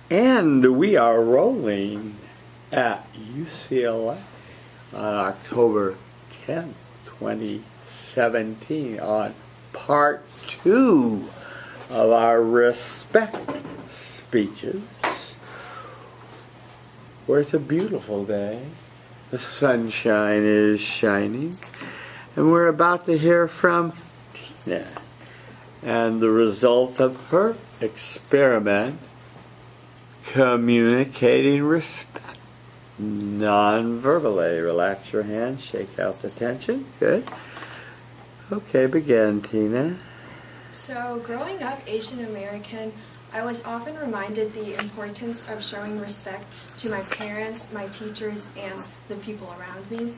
And we are rolling at UCLA on October 10th, 2017 on part 2 of our respect speeches. Where it's a beautiful day. The sunshine is shining. And we're about to hear from Tina and the results of her experiment communicating respect non-verbally. Relax your hands, shake out the tension. Good. Okay, begin, Tina. So, growing up Asian American, I was often reminded the importance of showing respect to my parents, my teachers, and the people around me.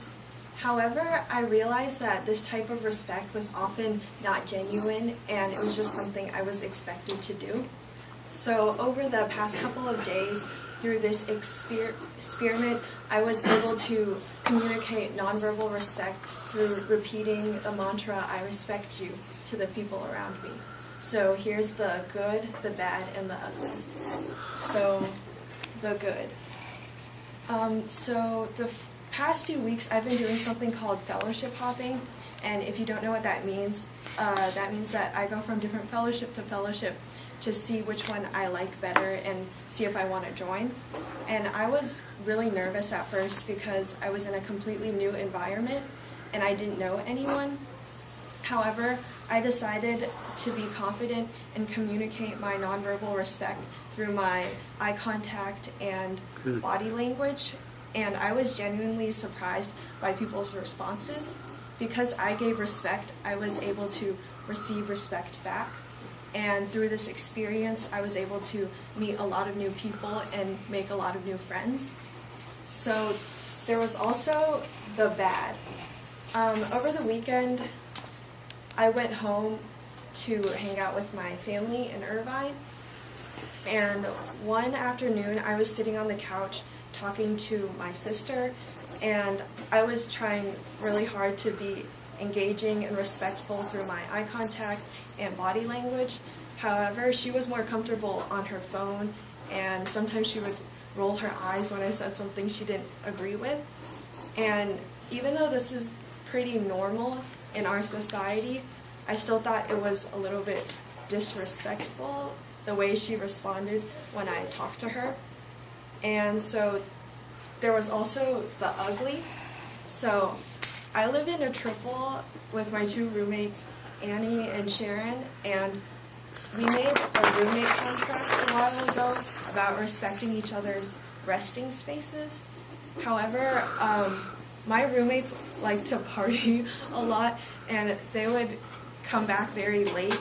However, I realized that this type of respect was often not genuine, and it was just something I was expected to do. So over the past couple of days, through this experiment, I was able to communicate nonverbal respect through repeating the mantra, "I respect you," to the people around me. So here's the good, the bad, and the ugly. So, the good. So the past few weeks, I've been doing something called fellowship hopping, and if you don't know what that means that I go from different fellowship to fellowship to see which one I like better and see if I want to join. And I was really nervous at first because I was in a completely new environment and I didn't know anyone. However, I decided to be confident and communicate my nonverbal respect through my eye contact and body language, and I was genuinely surprised by people's responses. Because I gave respect, I was able to receive respect back. And through this experience, I was able to meet a lot of new people and make a lot of new friends. So there was also the bad. Over the weekend, I went home to hang out with my family in Irvine. And one afternoon, I was sitting on the couch talking to my sister, and I was trying really hard to be engaging and respectful through my eye contact and body language. However, she was more comfortable on her phone, and sometimes she would roll her eyes when I said something she didn't agree with. And even though this is pretty normal in our society, I still thought it was a little bit disrespectful the way she responded when I talked to her. And so there was also the ugly. So I live in a triple with my two roommates, Annie and Sharon, and we made a roommate contract a while ago about respecting each other's resting spaces. However, my roommates like to party a lot, and they would come back very late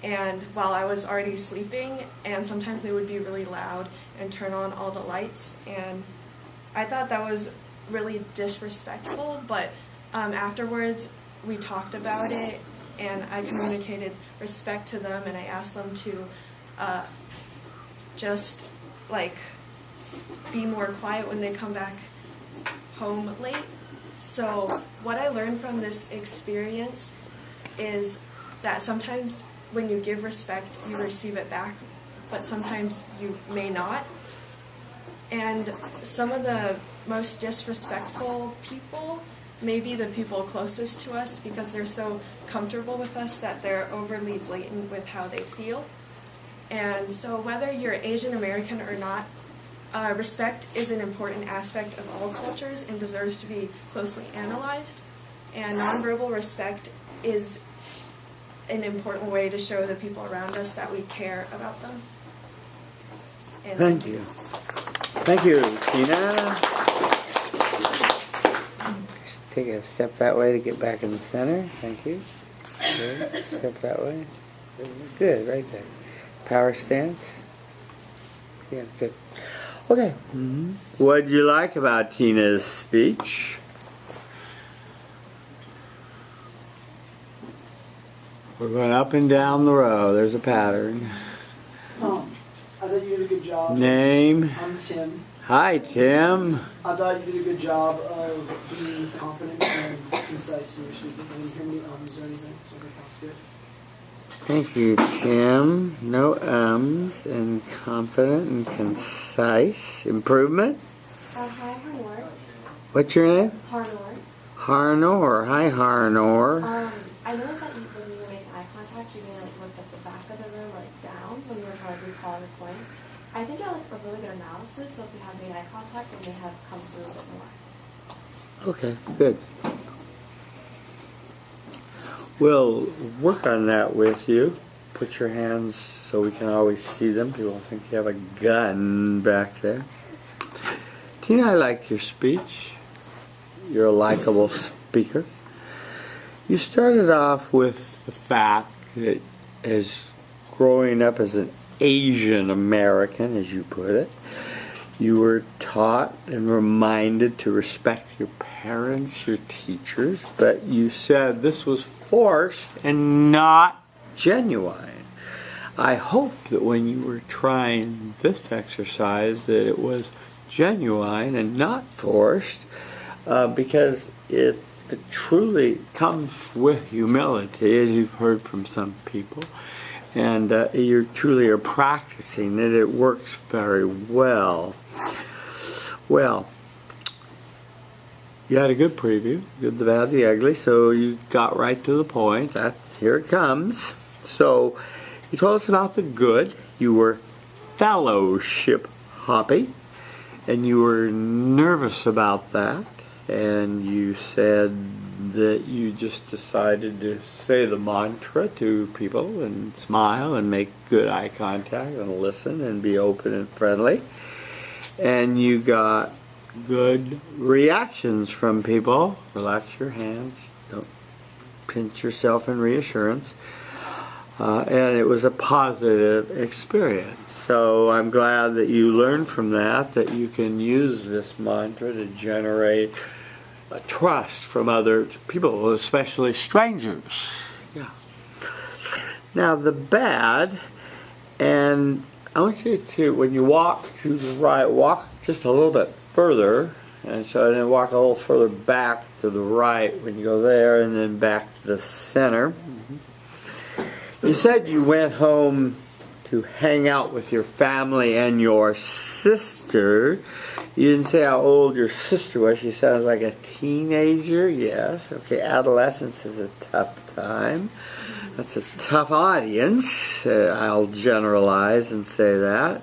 and while I was already sleeping, and sometimes they would be really loud and turn on all the lights, and I thought that was really disrespectful, but afterwards we talked about it and I communicated respect to them, and I asked them to just like be more quiet when they come back home late. So what I learned from this experience is that sometimes when you give respect, you receive it back, but sometimes you may not. And some of the most disrespectful people may be the people closest to us because they're so comfortable with us that they're overly blatant with how they feel. And so whether you're Asian American or not, respect is an important aspect of all cultures and deserves to be closely analyzed. And nonverbal respect is an important way to show the people around us that we care about them. And thank you. Thank you, Tina. Just take a step that way to get back in the center. Thank you. Good. Step that way. Good, right there. Power stance. Yeah, good. Okay. What did you like about Tina's speech? We're going up and down the row. There's a pattern. I thought you did a good job. Name? I'm Tim. Hi, Tim. I thought you did a good job of being confident and concise in your speaking. Can you hear me? Is there anything? So that sounds good. Thank you, Jim. No ums, and confident and concise. Improvement? Hi, Harnor. What's your name? Harnor. Harnor. Hi, Harnor. I noticed that when you were making eye contact, you like looked at the back of the room, like down, when you were trying to recall the points. I think I like a really good analysis, so if you have made eye contact, it may have come through a bit more. Okay, good. We'll work on that with you. Put your hands so we can always see them. People think you have a gun back there. Tina, I like your speech. You're a likable speaker. You started off with the fact that as growing up as an Asian American, as you put it, you were taught and reminded to respect your parents, your teachers, but you said this was forced and not genuine. I hope that when you were trying this exercise that it was genuine and not forced, because it truly comes with humility, as you've heard from some people, and you truly are practicing it. It works very well. Well, you had a good preview, good, the bad, the ugly, so you got right to the point. Here it comes. So you told us about the good. You were fellowship hopping, and you were nervous about that, and you said that you just decided to say the mantra to people and smile and make good eye contact and listen and be open and friendly. And you got good reactions from people. Relax your hands. Don't pinch yourself in reassurance. And it was a positive experience. So I'm glad that you learned from that you can use this mantra to generate trust from other people, especially strangers. Yeah. Now the bad, and I want you to, when you walk to the right, walk just a little bit further, and so then walk a little further back to the right when you go there, and then back to the center. You said you went home to hang out with your family and your sister. You didn't say how old your sister was. She sounds like a teenager. Yes. Okay, adolescence is a tough time. That's a tough audience. I'll generalize and say that.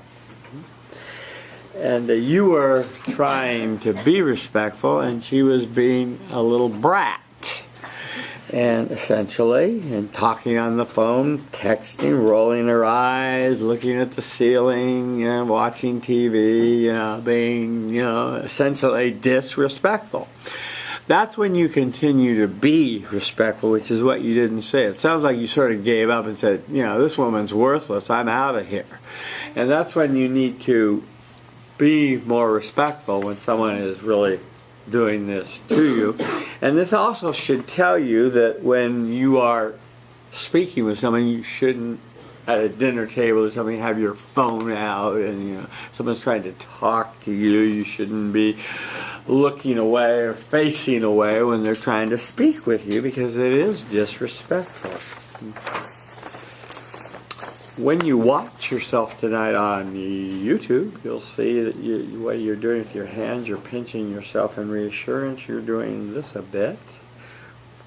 And you were trying to be respectful, and she was being a little brat. And essentially, and talking on the phone, texting, rolling her eyes, looking at the ceiling, watching TV, being, essentially disrespectful. That's when you continue to be respectful, which is what you didn't say. It sounds like you sort of gave up and said, this woman's worthless, I'm out of here. And that's when you need to be more respectful, when someone is really doing this to you. And this also should tell you that when you are speaking with someone, you shouldn't, at a dinner table or something, have your phone out, and someone's trying to talk to you. You shouldn't be looking away or facing away when they're trying to speak with you, because it is disrespectful. When you watch yourself tonight on YouTube, you'll see that what you're doing with your hands, you're pinching yourself in reassurance. You're doing this a bit,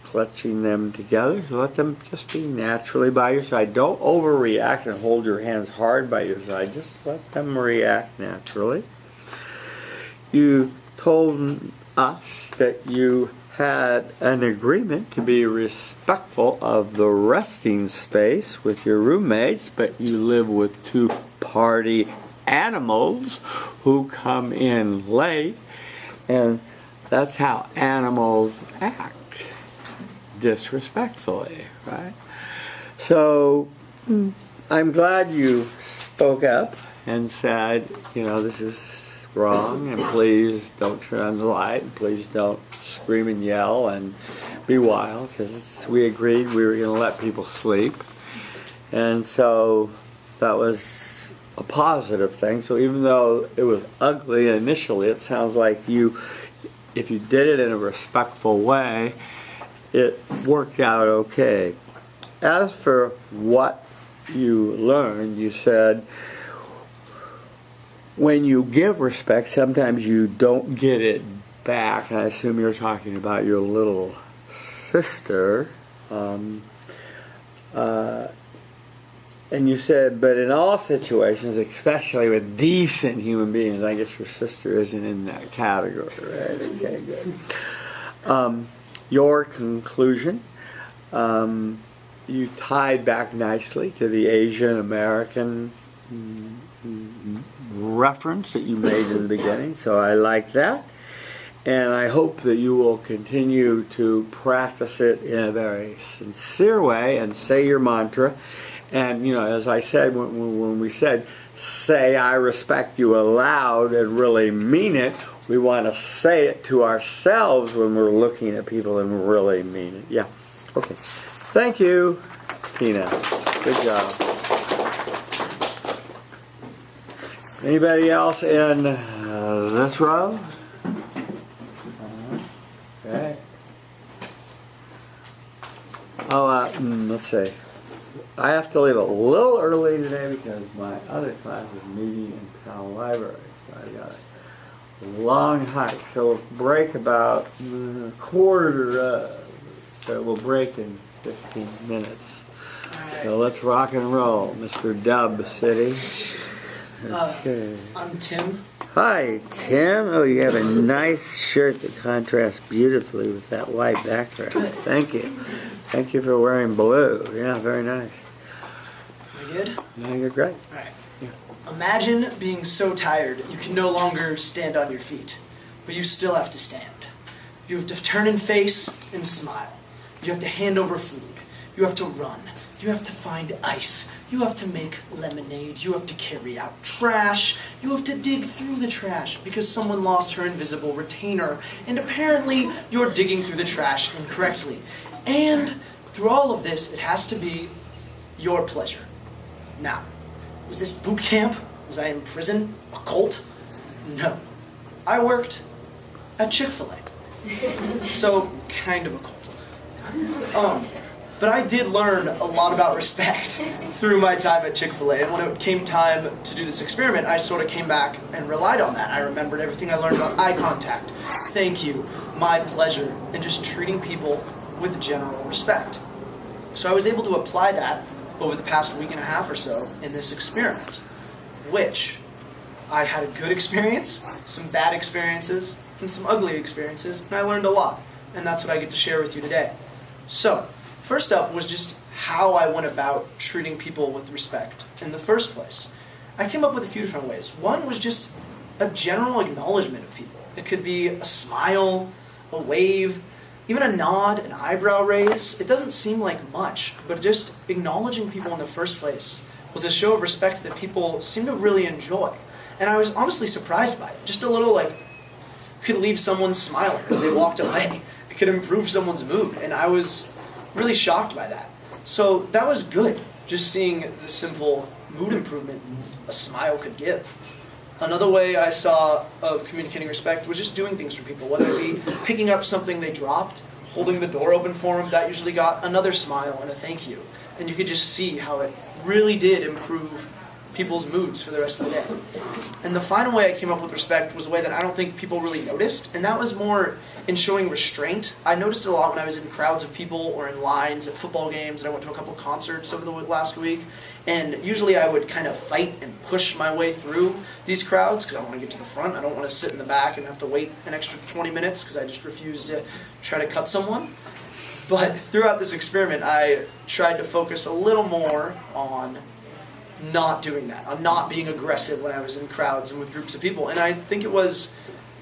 clutching them together. So let them just be naturally by your side. Don't overreact and hold your hands hard by your side. Just let them react naturally. You told us that you had an agreement to be respectful of the resting space with your roommates, but you live with two party animals who come in late, and that's how animals act, disrespectfully, right? So I'm glad you spoke up and said, this is wrong, and please don't turn on the light, and please don't scream and yell and be wild, because we agreed we were going to let people sleep. And so that was a positive thing. So even though it was ugly initially, it sounds like if you did it in a respectful way, it worked out okay. as for what you learned, you said when you give respect, sometimes you don't get it back. I assume you're talking about your little sister. And you said, but in all situations, especially with decent human beings, I guess your sister isn't in that category, right? Okay, good. Your conclusion, you tied back nicely to the Asian American reference that you made in the beginning, so I like that. And I hope that you will continue to practice it in a very sincere way and say your mantra. And, you know, as I said, when we said, say I respect you aloud and really mean it, we want to say it to ourselves when we're looking at people and really mean it. Yeah. Okay. Thank you, Tina. Good job. Anybody else in this row? Okay. Oh, let's see. I have to leave a little early today because my other class is meeting in town library. So I got a long hike. So we'll break about a quarter. So we'll break in 15 minutes. Right. So let's rock and roll, Mr. Dub City. Okay. I'm Tim. Hi, Tim. Oh, you have a nice shirt that contrasts beautifully with that white background. Good. Thank you. Thank you for wearing blue. Yeah, very nice. Am I good? No, you're great. All right. Yeah. Imagine being so tired you can no longer stand on your feet, but you still have to stand. You have to turn and face and smile. You have to hand over food. You have to run. You have to find ice. You have to make lemonade. You have to carry out trash. You have to dig through the trash because someone lost her invisible retainer, and apparently you're digging through the trash incorrectly. And through all of this, it has to be your pleasure. Now, was this boot camp? Was I in prison? A cult? No. I worked at Chick-fil-A. So, kind of a cult. But I did learn a lot about respect through my time at Chick-fil-A, and when it came time to do this experiment, I sort of came back and relied on that. I remembered everything I learned about eye contact, thank you, my pleasure, and just treating people with general respect. So I was able to apply that over the past week and a half or so in this experiment, which I had a good experience, some bad experiences, and some ugly experiences, and I learned a lot, and that's what I get to share with you today. So, first up was just how I went about treating people with respect in the first place. I came up with a few different ways. One was just a general acknowledgement of people. It could be a smile, a wave, even a nod, an eyebrow raise. It doesn't seem like much, but just acknowledging people in the first place was a show of respect that people seem to really enjoy. And I was honestly surprised by it. Just a little, could leave someone smiling as they walked away. It could improve someone's mood, and I was really shocked by that. So that was good, just seeing the simple mood improvement a smile could give. Another way I saw of communicating respect was just doing things for people, whether it be picking up something they dropped, holding the door open for them, that usually got another smile and a thank you. And you could just see how it really did improve people's moods for the rest of the day. And the final way I came up with respect was a way that I don't think people really noticed, and that was more in showing restraint. I noticed it a lot when I was in crowds of people or in lines at football games, and I went to a couple concerts over the last week, and usually I would kind of fight and push my way through these crowds because I want to get to the front. I don't want to sit in the back and have to wait an extra 20 minutes because I just refuse to try to cut someone. But throughout this experiment, I tried to focus a little more on not doing that, on not being aggressive when I was in crowds and with groups of people. And I think it was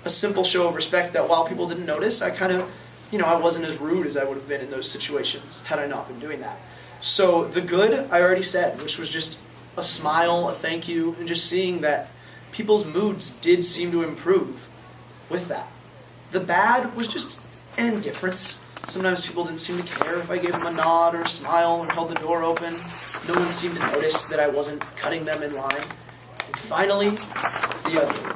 a simple show of respect that while people didn't notice, I kind of, I wasn't as rude as I would have been in those situations had I not been doing that. So the good, I already said, which was just a smile, a thank you, and just seeing that people's moods did seem to improve with that. The bad was just an indifference. Sometimes people didn't seem to care if I gave them a nod or a smile or held the door open. No one seemed to notice that I wasn't cutting them in line. And finally, the ugly.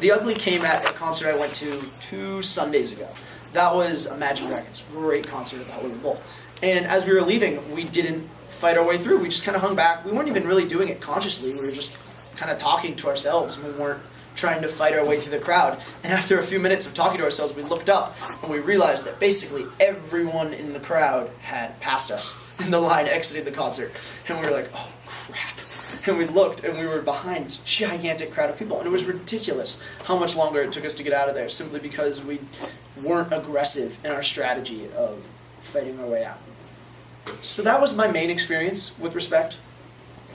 The ugly came at a concert I went to 2 Sundays ago. That was Imagine Dragons. Great concert at the Hollywood Bowl. And as we were leaving, we didn't fight our way through. We just kind of hung back. We weren't even really doing it consciously. We were just kind of talking to ourselves. We weren't trying to fight our way through the crowd. And after a few minutes of talking to ourselves, we looked up and we realized that basically everyone in the crowd had passed us in the line exiting the concert. And we were like, oh crap. And we looked and we were behind this gigantic crowd of people. And it was ridiculous how much longer it took us to get out of there simply because we weren't aggressive in our strategy of fighting our way out. So that was my main experience with respect.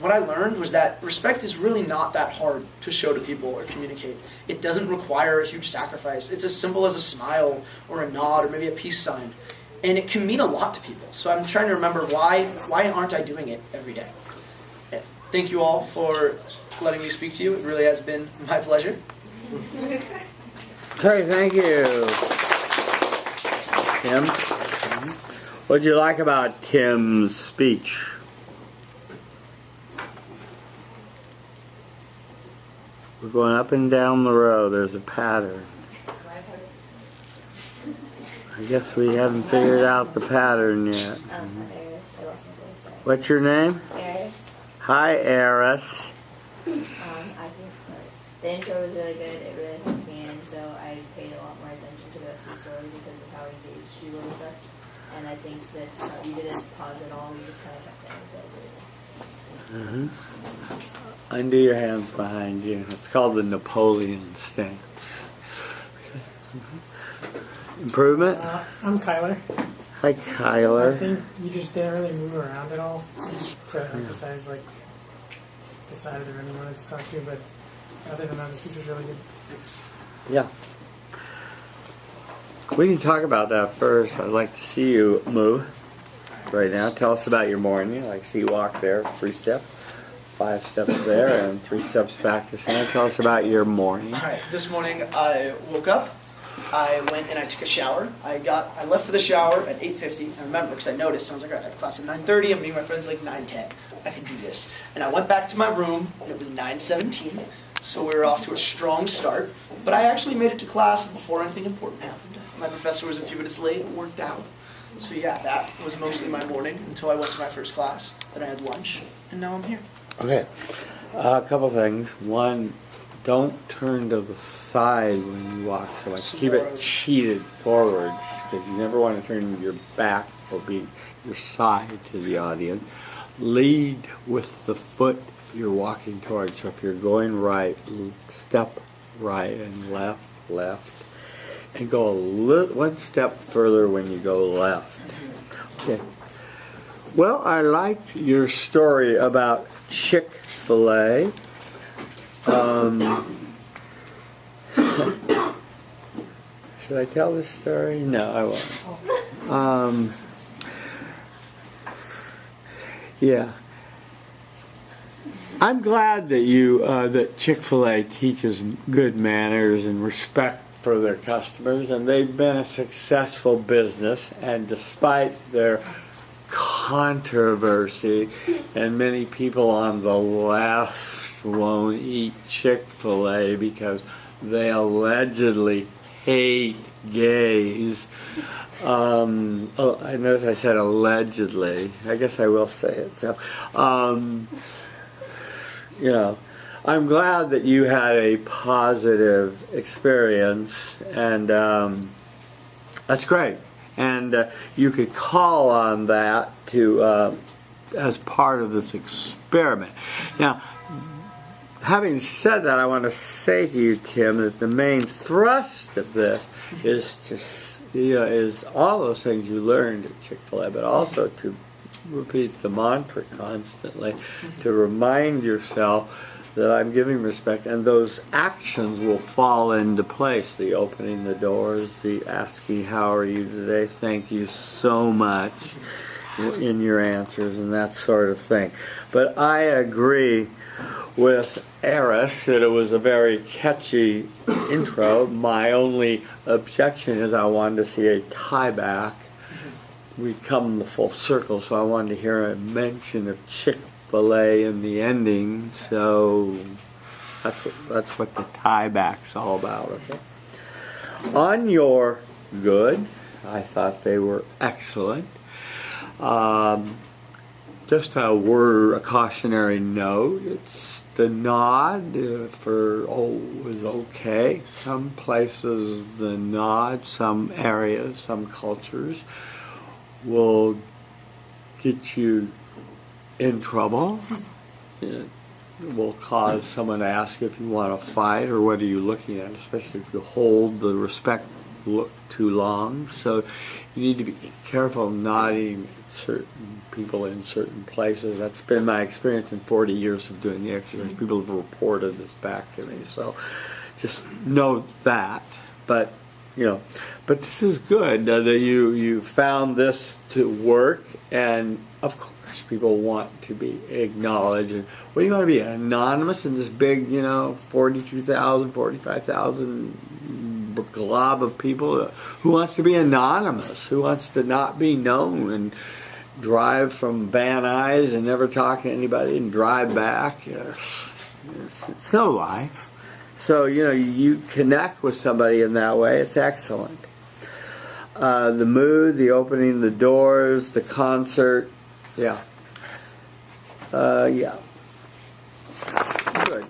What I learned was that respect is really not that hard to show to people or communicate. It doesn't require a huge sacrifice. It's as simple as a smile or a nod or maybe a peace sign. And it can mean a lot to people. So I'm trying to remember why aren't I doing it every day? Thank you all for letting me speak to you. It really has been my pleasure. Okay, thank you. Tim? What did you like about Tim's speech? We're going up and down the road. There's a pattern. I guess we haven't figured out the pattern yet. Eris. I lost my voice. Sorry. What's your name? Eris. Hi, Eris. I think the intro was really good. It really hooked me in, so I paid a lot more attention to the rest of the story because of how engaged you were with us. And I think that you didn't pause at all. You just kind of kept going. So it was really good. Undo your hands behind you. It's called the Napoleon stance. Improvement? I'm Kyler. Hi, I Kyler. think you just didn't really move around at all to emphasize like the side of the room you wanted to talk to, but other than that, the speech was really good. Thanks. Yeah. We can talk about that first. I'd like to see you move right now. Tell us about your morning. I'd like to see you walk there, 3 steps, 5 steps there, and 3 steps back to center. Tell us about your morning. All right, this morning I woke up, I went and I took a shower. I left for the shower at 8:50. I remember because I noticed. I was like, all right, I have class at 9:30. I'm meeting my friends like 9:10. I can do this. And I went back to my room, and it was 9:17. So we were off to a strong start. But I actually made it to class before anything important happened. My professor was a few minutes late. It worked out. So yeah, that was mostly my morning until I went to my first class. Then I had lunch, and now I'm here. Okay. A couple things. One, don't turn to the side when you walk so much. Keep it cheated forward because you never want to turn your back or be your side to the audience. Lead with the foot you're walking towards. So if you're going right, step right and left, and go one step further when you go left. Okay. Well, I liked your story about Chick-fil-A. Should I tell this story? No, I won't. Yeah. I'm glad that that Chick-fil-A teaches good manners and respect for their customers, and they've been a successful business, and despite their controversy, and many people on the left won't eat Chick-fil-A because they allegedly hate gays. I notice I said allegedly. I guess I will say it. So, I'm glad that you had a positive experience, and that's great. And you could call on that to as part of this experiment. Now, having said that, I want to say to you, Tim, that the main thrust of this is is all those things you learned at Chick-fil-A, but also to repeat the mantra constantly, to remind yourself that I'm giving respect, and those actions will fall into place. The opening the doors, the asking, how are you today, thank you so much in your answers, and that sort of thing. But I agree with Eris that it was a very catchy intro. My only objection is I wanted to see a tie back. We come the full circle, so I wanted to hear a mention of Chick-fil-A in the ending. So that's what the tie back's all about. Okay. On your good, I thought they were excellent. Just a cautionary note. It's the nod for is okay. Some places the nod, some areas, some cultures will get you in trouble. It will cause someone to ask if you want to fight or what are you looking at, especially if you hold the respect look too long. So you need to be careful nodding at certain people in certain places. That's been my experience in 40 years of doing the exercise. People have reported this back to me. So just note that. But but this is good that you found this to work, and of course people want to be acknowledged. And what do you want to be, anonymous in this big 42,000, 45,000 glob of people? Who wants to be anonymous? Who wants to not be known and drive from Van Nuys and never talk to anybody and drive back? It's no life. So, you connect with somebody in that way. It's excellent. The mood, the opening the doors, the concert. Yeah. Yeah. Good.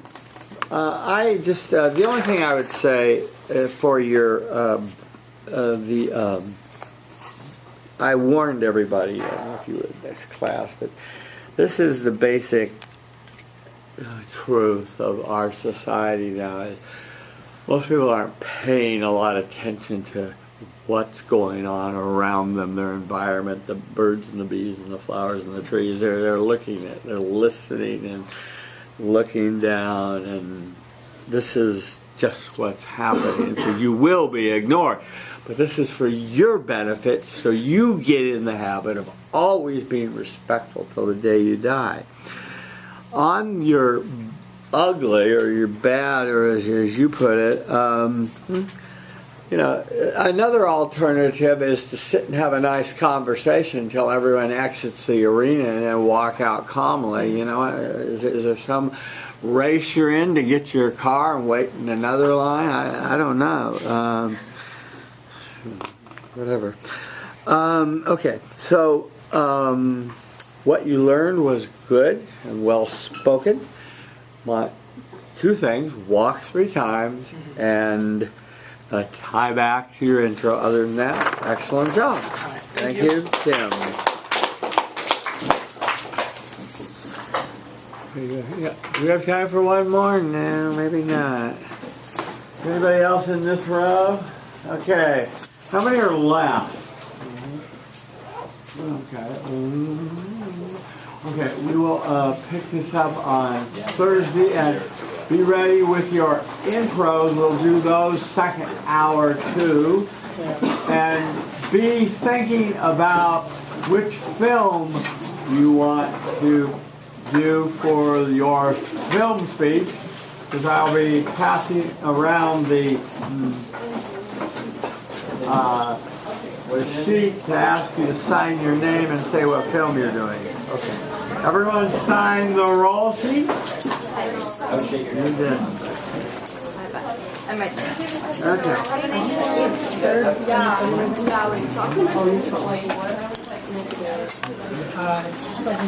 I just, the only thing I would say for your, I warned everybody, I don't know if you were in this class, but this is the basic truth of our society now. Most people aren't paying a lot of attention to what's going on around them, their environment, the birds and the bees and the flowers and the trees. They're looking at, they're listening and looking down, and this is just what's happening. So you will be ignored. But this is for your benefit, so you get in the habit of always being respectful till the day you die. On your ugly or your bad, or as you put it, another alternative is to sit and have a nice conversation until everyone exits the arena and then walk out calmly. Is there some race you're in to get your car and wait in another line? I don't know. Whatever. Okay, so what you learned was good and well spoken. Two things: walk 3 times and tie back to your intro. Other than that, excellent job. Thank you, Tim. Yeah. Do we have time for one more? No, maybe not. Anybody else in this row? Okay. How many are left? Okay. Okay, we will pick this up on Thursday, and be ready with your intros. We'll do those second hour too. And be thinking about which film you want to do for your film speech, because I'll be passing around the sheet to ask you to sign your name and say what film you're doing. Okay. Everyone sign the roll sheet? You did. I'm right there. It's just like